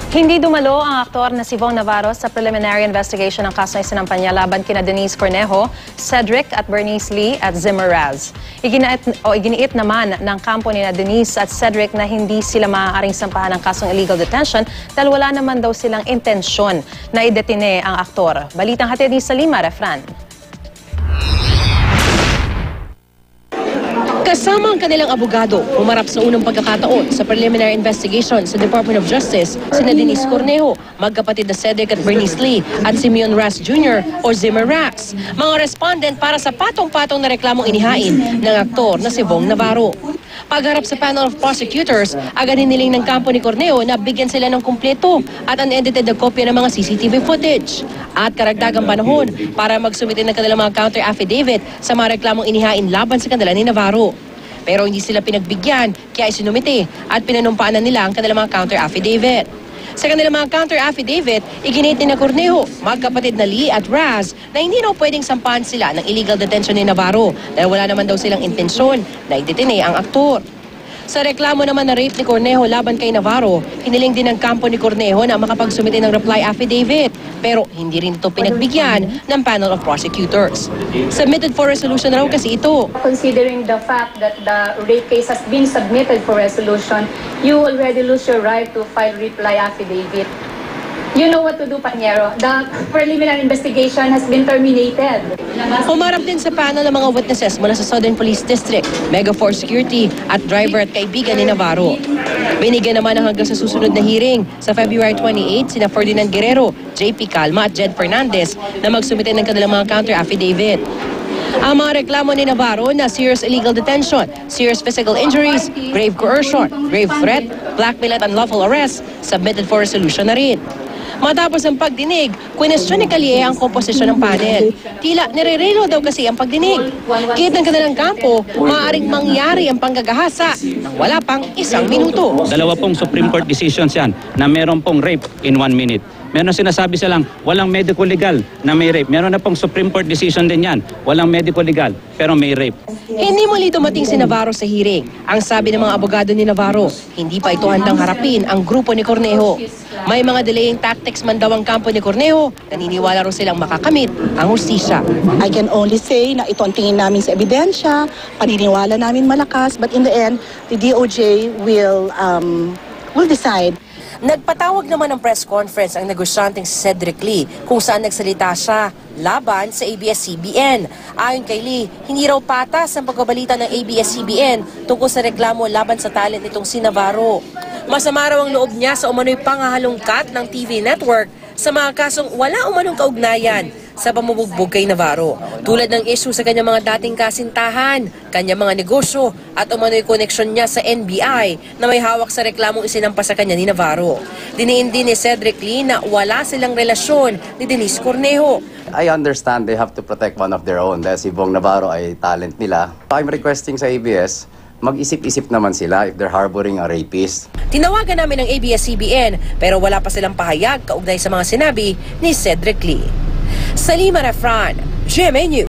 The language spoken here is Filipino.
Hindi dumalo ang aktor na si Vong Navarro sa preliminary investigation ng kaso na isinampanya laban kina Denise Cornejo, Cedric at Bernice Lee at Zimmer Raz. Iginiit naman ng kampo ni Denise at Cedric na hindi sila maaaring sampahan ng kasong illegal detention dahil wala naman daw silang intensyon na idetine ang aktor. Balitang hatid ni Salima Refran. Kasama ang kanilang abogado, umarap sa unang pagkakataon sa preliminary investigation sa Department of Justice sina Denise Cornejo, magkapatid na Cedric at Bernice Lee at Simeon Raz Jr. o Zimmer Raz. Mga respondent para sa patong-patong na reklamong inihain ng aktor na si Vong Navarro. Pagharap sa panel of prosecutors, agad hiniling ng kampo ni Cornejo na bigyan sila ng kumpleto at unedited na kopya ng mga CCTV footage at karagdagang panahon para magsumite ng kanilang mga counter affidavit sa mga reklamong inihain laban sa kanila ni Navarro. Pero hindi sila pinagbigyan, kaya isinumite at pinanumpaanan nila ang kanilang mga counter affidavit. Sa kanilang mga counter affidavit, iginit ni Cornejo, magkapatid na Lee at Raz, na hindi raw pwedeng sampahan sila ng illegal detention ni Navarro dahil wala naman daw silang intensyon na idetine ang aktor. Sa reklamo naman na rape ni Cornejo laban kay Navarro, hiniling din ng kampo ni Cornejo na makapagsumite ng reply affidavit. Pero hindi rin ito pinagbigyan ng panel of prosecutors. Submitted for resolution raw kasi ito. Considering the fact that the rape case has been submitted for resolution, you already lose your right to file reply affidavit. You know what to do, Panyero. The preliminary investigation has been terminated. Humarap din sa panel ng mga witnesses mula sa Southern Police District, Mega Force Security at driver at kaibigan ni Navarro. Binigyan naman ng hanggang sa susunod na hearing sa February 28 sina Ferdinand Guerrero, JP Calma at Jed Fernandez na magsumite ng kanilang mga counter affidavit. Ang mga reklamo ni Navarro na serious illegal detention, serious physical injuries, grave coercion, grave threat, blackmail at unlawful arrest, submitted for resolution na rin. Matapos ang pagdinig, kwestiyon ni Calie ang komposisyon ng panel. Tila nire-relo daw kasi ang pagdinig. Kahit ng kanilang kampo, maaaring mangyari ang panggagahasa nang wala pang isang minuto. Dalawa pong Supreme Court decisions yan na meron pong rape in 1 minute. Meron sinasabi silang walang medical legal na may rape. Meron na pong Supreme Court decision din yan. Walang medical legal pero may rape. Hindi muli dumating si Navarro sa hearing. Ang sabi ng mga abogado ni Navarro, hindi pa ito handang harapin ang grupo ni Cornejo. May mga delaying tactics man daw ang kampo ni Cornejo, naniniwala rin silang makakamit ang hustisya. I can only say na ito ang tingin namin sa ebidensya, paniniwala namin malakas, but in the end, the DOJ will decide. Nagpatawag naman ng press conference ang negosyanteng si Cedric Lee kung saan nagsalita siya laban sa ABS-CBN. Ayon kay Lee, hindi raw patas ang pagbabalita ng ABS-CBN tungkol sa reklamo laban sa talent nitong si Navarro. Masama raw ang loob niya sa umano'y pangahalongkat ng TV network sa mga kasong wala umanong kaugnayan sa pamumugbog kay Navarro. Tulad ng issue sa kanyang mga dating kasintahan, kanyang mga negosyo at umano'y koneksyon niya sa NBI na may hawak sa reklamong isinampa sa kanya ni Navarro. Diniin din ni Cedric Lee na wala silang relasyon ni Denise Cornejo. I understand they have to protect one of their own dahil si Vong Navarro ay talent nila. I'm requesting sa ABS, mag-isip-isip naman sila if they're harboring a rapist. Tinawagan namin ng ABS-CBN pero wala pa silang pahayag kaugnay sa mga sinabi ni Cedric Lee. Salima Refran, GMA News.